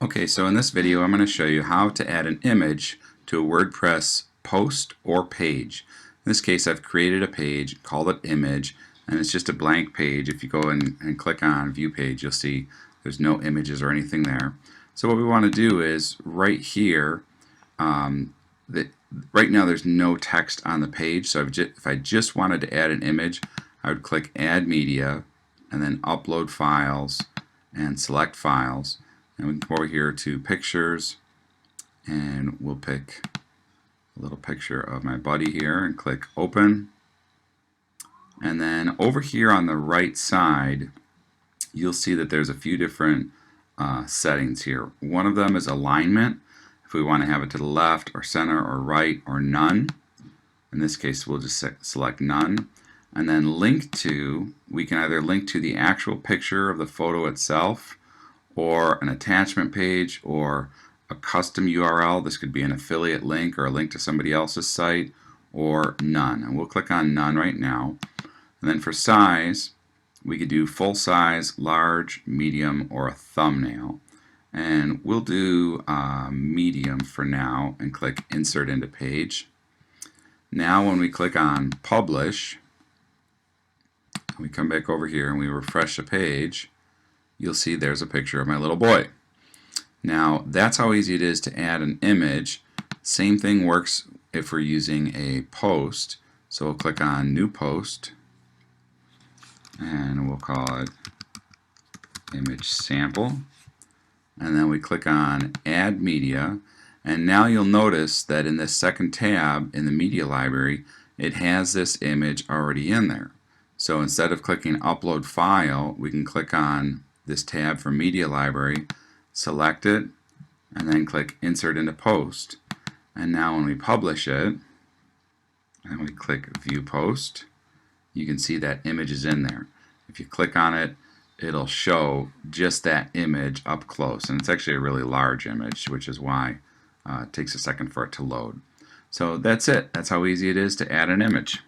Okay, so in this video I'm going to show you how to add an image to a WordPress post or page. In this case I've created a page, called it image, and it's just a blank page. If you go in and click on view page, you'll see there's no images or anything there. So what we want to do is right here, right now there's no text on the page, so if I just wanted to add an image, I would click add media and then upload files and select files. And we can go over here to pictures and we'll pick a little picture of my buddy here and click open. And then over here on the right side you'll see that there's a few different settings here. One of them is alignment, if we want to have it to the left or center or right or none. In this case we'll just select none. And then link to, we can either link to the actual picture of the photo itself, or an attachment page, or a custom URL. This could be an affiliate link or a link to somebody else's site, or none. And we'll click on none right now. And then for size, we could do full size, large, medium, or a thumbnail. And we'll do medium for now and click insert into page. Now when we click on publish, we come back over here and we refresh the page, you'll see there's a picture of my little boy. Now that's how easy it is to add an image. Same thing works if we're using a post. So we'll click on new post and we'll call it image sample, and then we click on add media, and now you'll notice that in this second tab in the media library it has this image already in there. So instead of clicking upload file, we can click on this tab for media library, select it, and then click insert into post. And now when we publish it and we click view post, you can see that image is in there. If you click on it, it'll show just that image up close, and it's actually a really large image, which is why it takes a second for it to load. So that's it. That's how easy it is to add an image.